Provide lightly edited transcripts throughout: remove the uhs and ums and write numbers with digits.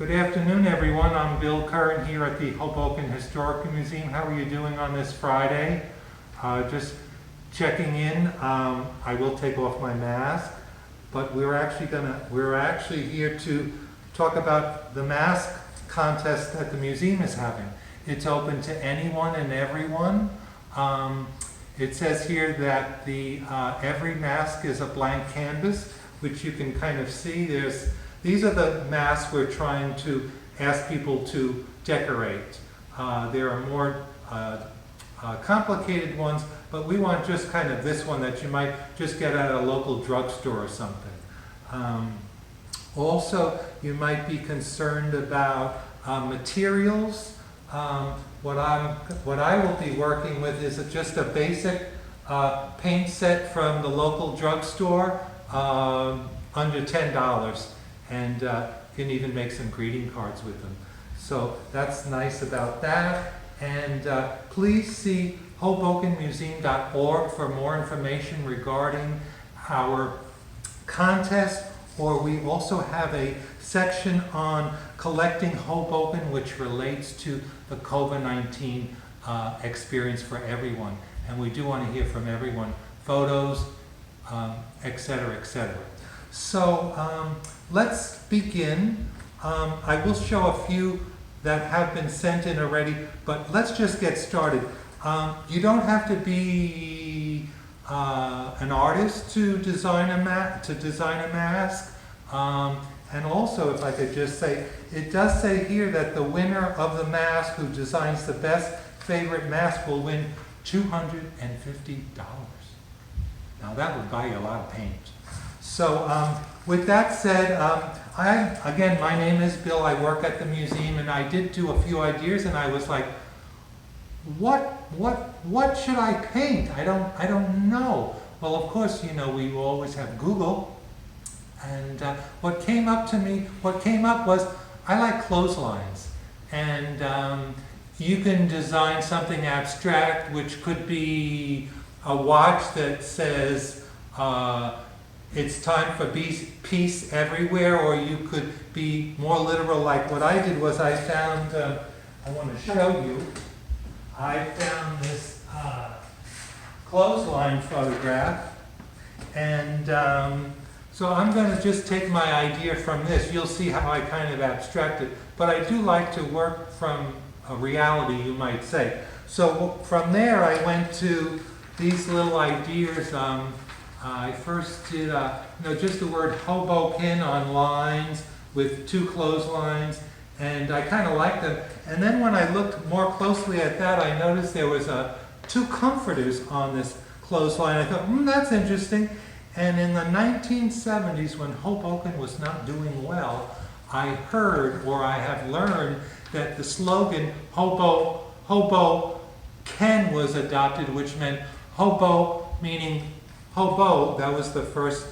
Good afternoon, everyone. I'm Bill Curran here at the Hoboken Historical Museum. How are you doing on this Friday? Just checking in. I will take off my mask, but we're actually here to talk about the mask contest that the museum is having. It's open to anyone and everyone. It says here that every mask is a blank canvas, which you can kind of see. These are the masks we're trying to ask people to decorate. There are more complicated ones, but we want just kind of this one that you might just get at a local drugstore or something. Also, you might be concerned about materials. What I will be working with is just a basic paint set from the local drugstore, under $10. And you can even make some greeting cards with them. So that's nice about that. And please see HobokenMuseum.org for more information regarding our contest. Or we also have a section on collecting Hoboken, which relates to the COVID-19 experience for everyone. And we do want to hear from everyone, photos, etc., etc. So let's begin. I will show a few that have been sent in already, but let's just get started. You don't have to be an artist to design a mask. And also, if I could just say, it does say here that the winner of the mask who designs the best favorite mask will win $250. Now that would buy you a lot of paint. So with that said, again, my name is Bill. I work at the museum, and I did do a few ideas, and I was like, what should I paint? I don't know. Well, of course, you know, we always have Google. And what came up was, I like clotheslines. And you can design something abstract, which could be a watch that says, it's time for peace everywhere, or you could be more literal. Like what I did was I found, I want to show you, I found this clothesline photograph, and so I'm going to just take my idea from this. You'll see how I kind of abstract it, but I do like to work from a reality, you might say. So from there I went to these little ideas. I first did just the word Hoboken on lines with two clotheslines, and I kind of liked them. And then when I looked more closely at that, I noticed there was two comforters on this clothesline. I thought, that's interesting. And in the 1970s, when Hoboken was not doing well, I heard, or I have learned, that the slogan Hoboken was adopted, which meant hobo, meaning hobo, that was the first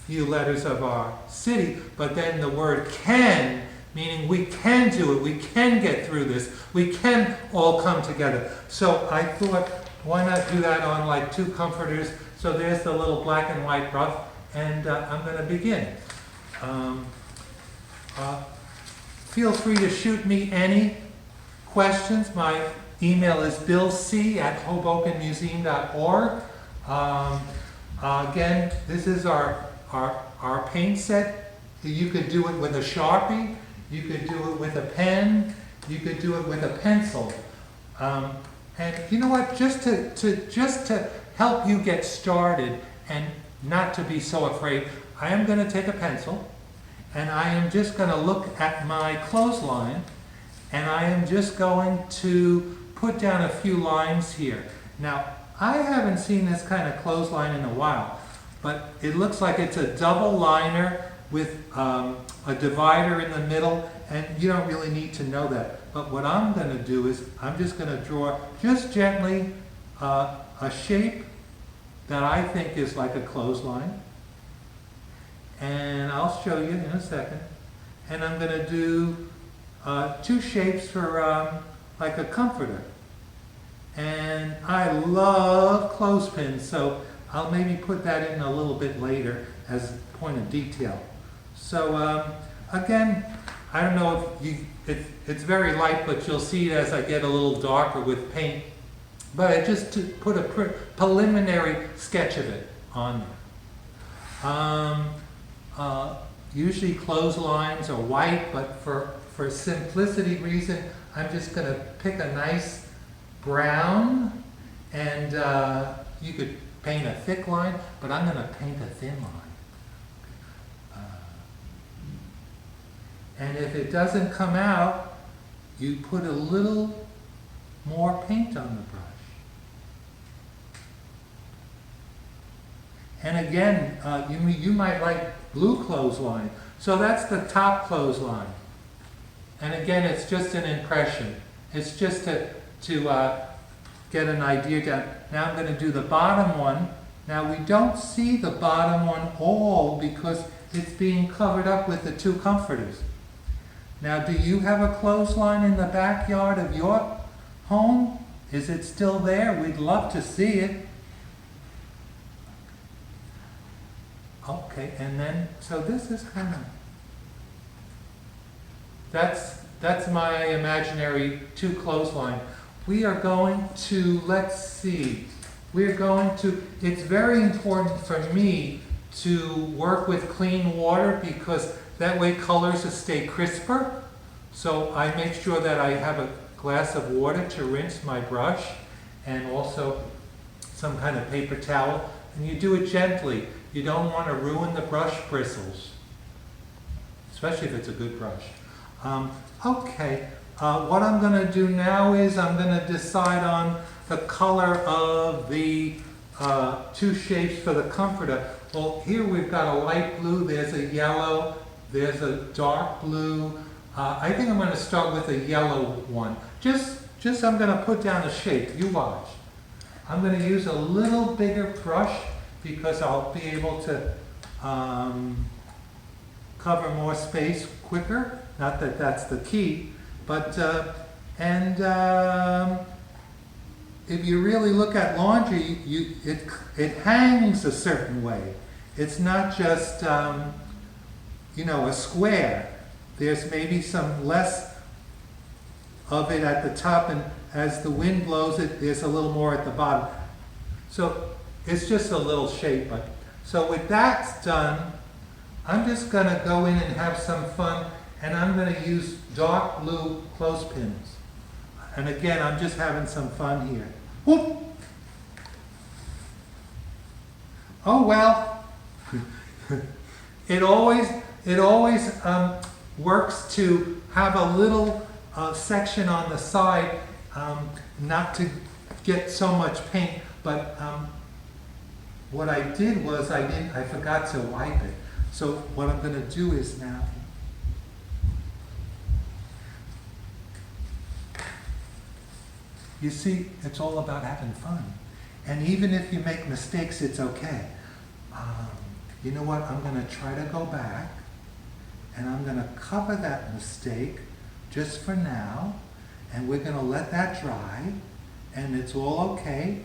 few letters of our city, but then the word can, meaning we can do it, we can get through this, we can all come together. So I thought, why not do that on like two comforters? So there's the little black and white ruff, and I'm going to begin. Feel free to shoot me any questions. My email is billc@hobokenmuseum.org. Again, this is our paint set. You could do it with a Sharpie, you could do it with a pen, you could do it with a pencil. And you know what, just to help you get started and not to be so afraid, I am going to take a pencil and I am just going to look at my clothesline, and I am just going to put down a few lines here. Now, I haven't seen this kind of clothesline in a while, but it looks like it's a double liner with a divider in the middle, and you don't really need to know that. But what I'm going to do is I'm just going to draw just gently a shape that I think is like a clothesline, and I'll show you in a second. And I'm going to do two shapes for like a comforter. And I love clothespins, so I'll maybe put that in a little bit later as a point of detail. So again, I don't know if it's very light, but you'll see it as I get a little darker with paint. But I just put a preliminary sketch of it on there. Usually clotheslines are white, but for simplicity reason, I'm just going to pick a nice brown, and you could paint a thick line, but I'm going to paint a thin line. And if it doesn't come out, you put a little more paint on the brush. And again, you might like blue clothesline. So that's the top clothesline. And again, it's just an impression. It's just to get an idea down. Now I'm going to do the bottom one. Now we don't see the bottom one all because it's being covered up with the two comforters. Now, do you have a clothesline in the backyard of your home? Is it still there? We'd love to see it. Okay, and then, so this is kind of, that's my imaginary two clothesline. We are going to, let's see, it's very important for me to work with clean water because that way colors will stay crisper. So I make sure that I have a glass of water to rinse my brush and also some kind of paper towel. And you do it gently. You don't want to ruin the brush bristles, especially if it's a good brush. Okay, what I'm going to do now is I'm going to decide on the color of the two shapes for the comforter. Well, here we've got a light blue, there's a yellow, there's a dark blue. I think I'm going to start with a yellow one. Just I'm going to put down a shape. You watch. I'm going to use a little bigger brush because I'll be able to cover more space quicker. Not that that's the key, but if you really look at laundry, it hangs a certain way. It's not just a square. There's maybe some less of it at the top, and as the wind blows it, there's a little more at the bottom. So it's just a little shape. So with that done, I'm just going to go in and have some fun, and I'm going to use dark blue clothespins. And again, I'm just having some fun here. Whoop! Oh well. It always works to have a little section on the side, not to get so much paint. But what I did was I forgot to wipe it. So what I'm going to do is now. You see, it's all about having fun. And even if you make mistakes, it's okay. You know what? I'm going to try to go back, and I'm going to cover that mistake just for now, and we're going to let that dry, and it's all okay.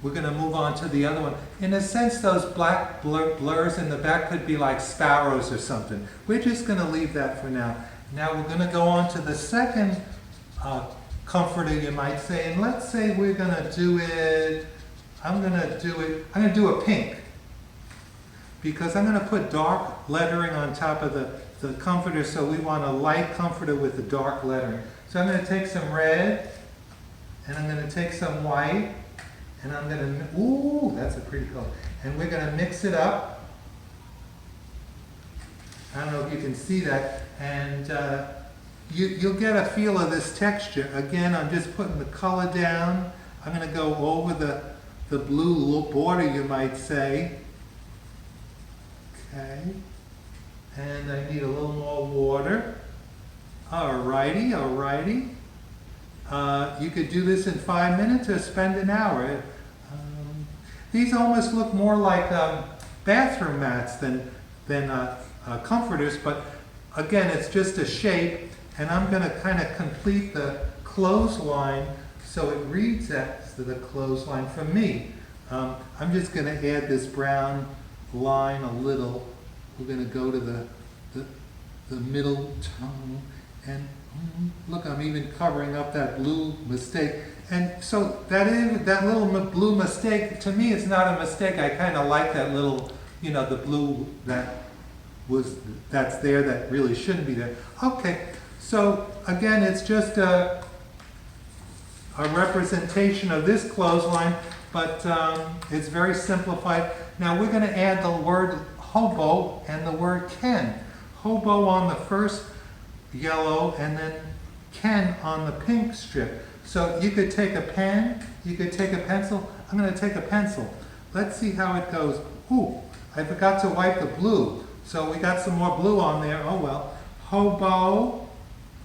We're going to move on to the other one. In a sense, those black blurs in the back could be like sparrows or something. We're just going to leave that for now. Now we're going to go on to the second comforter, you might say. And let's say we're going to do it, I'm going to do a pink. Because I'm going to put dark lettering on top of the comforter, so we want a light comforter with the dark lettering. So I'm going to take some red, and I'm going to take some white, and I'm going to, ooh, that's a pretty color. And we're going to mix it up. I don't know if you can see that. And you'll get a feel of this texture. Again, I'm just putting the color down. I'm going to go over the blue border, you might say. Okay. And I need a little more water. Alrighty, alrighty. You could do this in 5 minutes or spend an hour. These almost look more like bathroom mats than comforters, but again, it's just a shape, and I'm going to kind of complete the clothesline so it reads as the clothesline for me. I'm just going to add this brown line a little. We're going to go to the middle tone. And look, I'm even covering up that blue mistake. And so that little blue mistake, to me, it's not a mistake. I kind of like that little, the blue that's there that really shouldn't be there. Okay, so again, it's just a representation of this clothesline, but it's very simplified. Now we're going to add the word hobo and the word can. Hobo on the first yellow and then can on the pink strip. So you could take a pen, you could take a pencil. I'm going to take a pencil. Let's see how it goes. Ooh, I forgot to wipe the blue. So we got some more blue on there. Oh well. Hobo,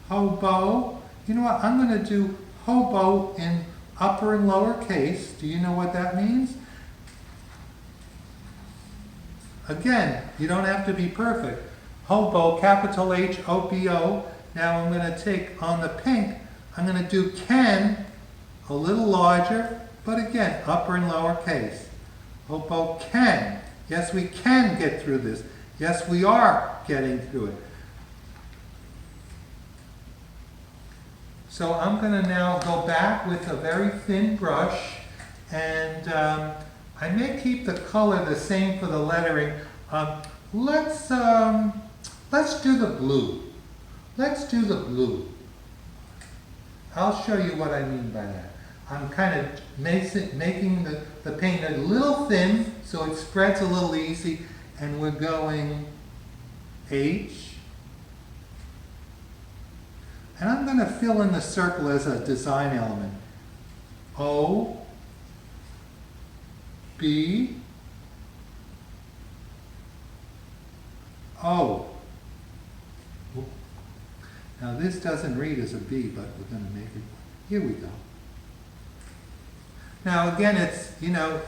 hobo. You know what? I'm going to do hobo in upper and lower case. Do you know what that means? Again, you don't have to be perfect. Hobo, capital H-O-B-O. Now I'm going to take on the pink, I'm going to do can, a little larger, but again, upper and lower case. Hobo can. Yes, we can get through this. Yes, we are getting through it. So I'm going to now go back with a very thin brush, and I may keep the color the same for the lettering. Let's do the blue. Let's do the blue. I'll show you what I mean by that. I'm kind of making the paint a little thin so it spreads a little easy, and we're going H. And I'm going to fill in the circle as a design element. O, B, O. Now this doesn't read as a B, but we're going to make it. Here we go. Now again, it's,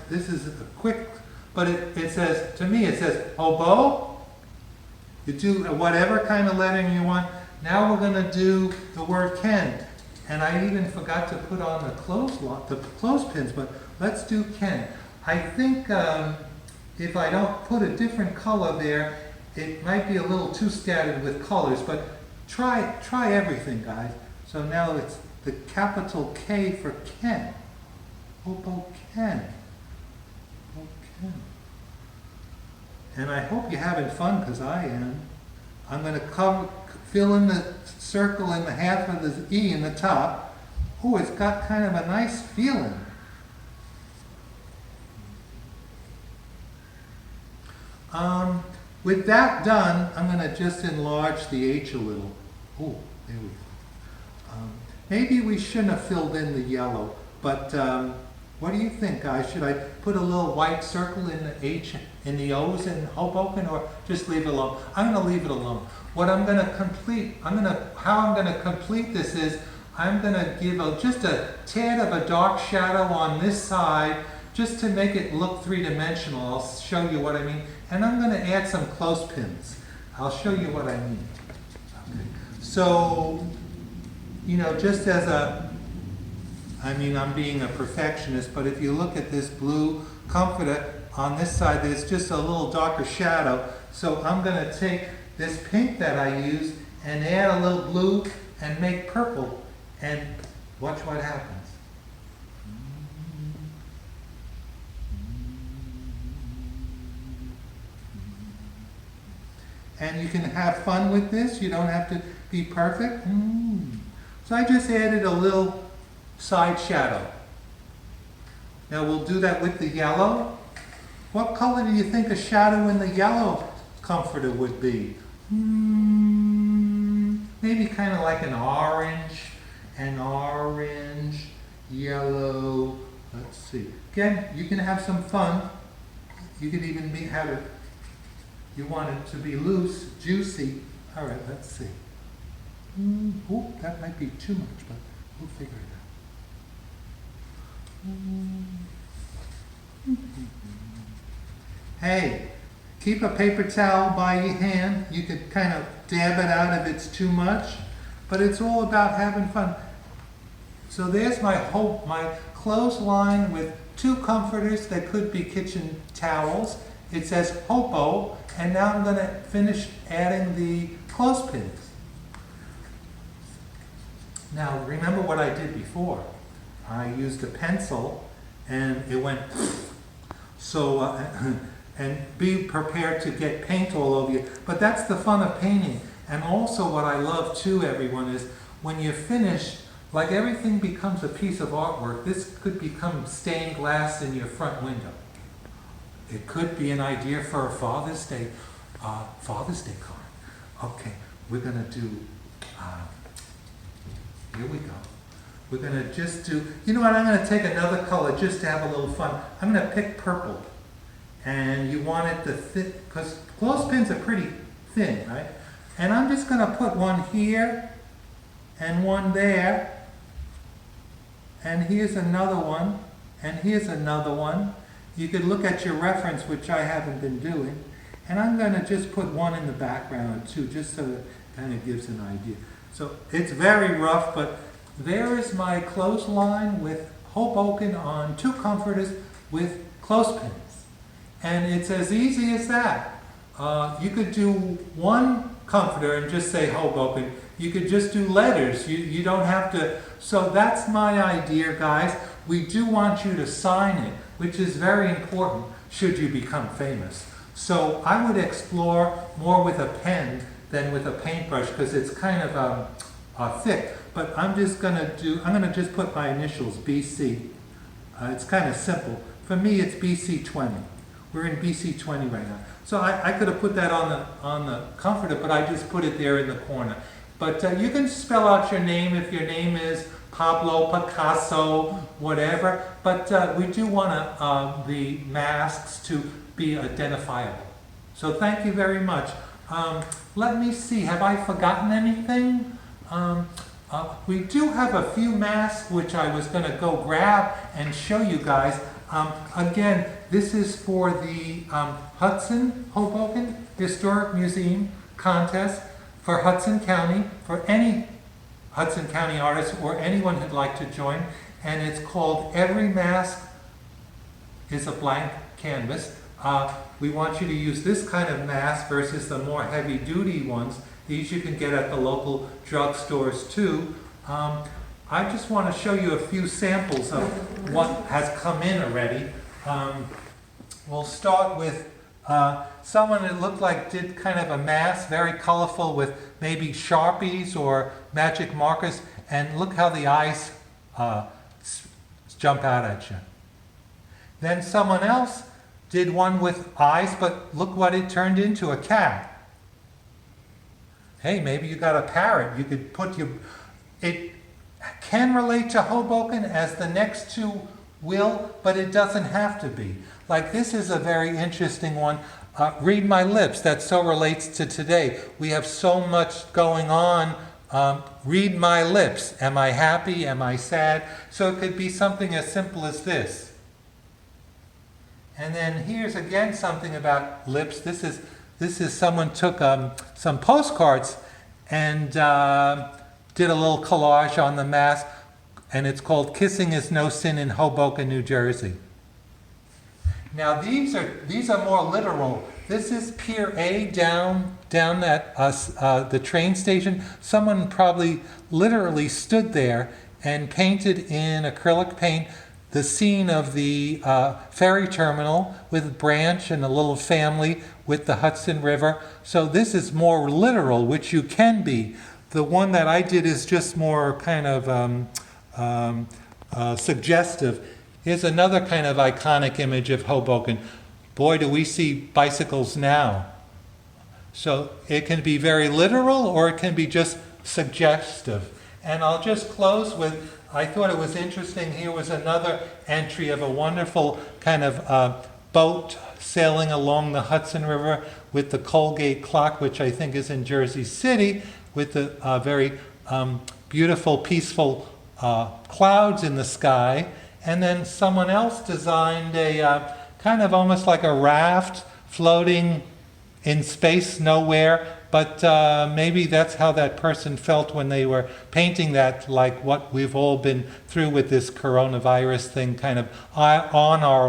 this is a quick, but it says, to me it says hobo. You do whatever kind of lettering you want. Now we're going to do the word can. And I even forgot to put on the clothespins, but let's do can. I think if I don't put a different color there, it might be a little too scattered with colors, but try everything, guys. So now it's the capital K for Ken. Hoboken. Hoboken. And I hope you're having fun, because I am. I'm going to fill in the circle in the half of the E in the top. Oh, it's got kind of a nice feeling. With that done, I'm going to just enlarge the H a little. Oh, there we go. Maybe we shouldn't have filled in the yellow, but what do you think, guys? Should I put a little white circle in the H, in the O's in Hoboken, or just leave it alone? I'm going to leave it alone. What I'm going to complete, how I'm going to complete this is, I'm going to give just a tad of a dark shadow on this side, just to make it look three-dimensional. I'll show you what I mean. And I'm going to add some clothespins. I'll show you what I mean. Okay. So, just as I'm being a perfectionist, but if you look at this blue comforter, on this side there's just a little darker shadow. So I'm going to take this pink that I used and add a little blue and make purple. And watch what happens. And you can have fun with this. You don't have to be perfect. So I just added a little side shadow. Now we'll do that with the yellow. What color do you think a shadow in the yellow comforter would be? Maybe kind of like an orange, yellow. Let's see. Again, you can have some fun. You could even have it. You want it to be loose, juicy. All right, let's see. Oh, that might be too much, but we'll figure it out. Hey, keep a paper towel by your hand. You could kind of dab it out if it's too much, but it's all about having fun. So there's my clothesline with two comforters that could be kitchen towels, it says Hobo, and now I'm going to finish adding the clothespins. Now remember what I did before. I used a pencil and it went so and be prepared to get paint all over you. But that's the fun of painting. And also what I love too, everyone, is when you finish, like everything becomes a piece of artwork. This could become stained glass in your front window. It could be an idea for a Father's Day card. Okay, we're gonna do, here we go. We're gonna just do, you know what, I'm gonna take another color just to have a little fun. I'm gonna pick purple. And you want it to fit, because clothespins are pretty thin, right? And I'm just gonna put one here, and one there, and here's another one, and here's another one. You could look at your reference, which I haven't been doing, and I'm gonna just put one in the background too, just so it kind of gives an idea. So it's very rough, but there is my clothesline with Hoboken on 2 comforters with clothespins. And it's as easy as that. You could do 1 comforter and just say Hoboken. You could just do letters. You don't have to. So that's my idea, guys. We do want you to sign it, which is very important should you become famous. So I would explore more with a pen than with a paintbrush because it's kind of thick. But I'm gonna just put my initials, BC. It's kind of simple. For me, it's BC 20. We're in BC 20 right now. So I could have put that on the comforter, but I just put it there in the corner. But you can spell out your name if your name is Pablo, Picasso, whatever. But we do want the masks to be identifiable. So thank you very much. Let me see, have I forgotten anything? We do have a few masks which I was going to go grab and show you guys. Again, this is for the Hoboken Historic Museum contest for Hudson County, for any Hudson County artist or anyone who'd like to join. And it's called Every Mask is a Blank Canvas. We want you to use this kind of mask versus the more heavy-duty ones. These you can get at the local drugstores too. I just want to show you a few samples of what has come in already. We'll start with someone that looked like did kind of a mask, very colorful with maybe Sharpies or magic markers, and look how the eyes jump out at you. Then someone else did one with eyes, but look what it turned into, a cat. Hey, maybe you got a parrot. You could put it can relate to Hoboken as the next 2 will, but it doesn't have to be. Like this is a very interesting one. Read my lips, that so relates to today. We have so much going on. Read my lips. Am I happy? Am I sad? So it could be something as simple as this. And then here's again something about lips. This is someone took some postcards and did a little collage on the mask, and it's called "Kissing is No Sin in Hoboken, New Jersey." Now these are more literal. This is Pier A down at the train station. Someone probably literally stood there and painted in acrylic paint the scene of the ferry terminal with Branch and a little family with the Hudson River. So this is more literal, which you can be. The one that I did is just more kind of suggestive. Here's another kind of iconic image of Hoboken. Boy, do we see bicycles now. So it can be very literal or it can be just suggestive. And I'll just close with, I thought it was interesting, here was another entry of a wonderful kind of boat sailing along the Hudson River with the Colgate clock, which I think is in Jersey City, with the very beautiful, peaceful clouds in the sky. And then someone else designed a kind of almost like a raft floating in space nowhere, but maybe that's how that person felt when they were painting that, like what we've all been through with this coronavirus thing, kind of on our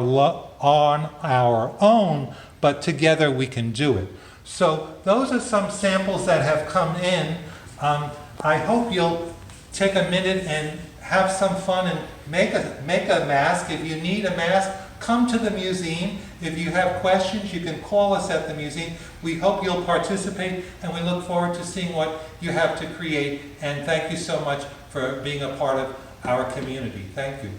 own. but together we can do it. So those are some samples that have come in. I hope you'll take a minute and have some fun and make a mask. If you need a mask, come to the museum. If you have questions, you can call us at the museum. We hope you'll participate, and we look forward to seeing what you have to create. And thank you so much for being a part of our community. Thank you.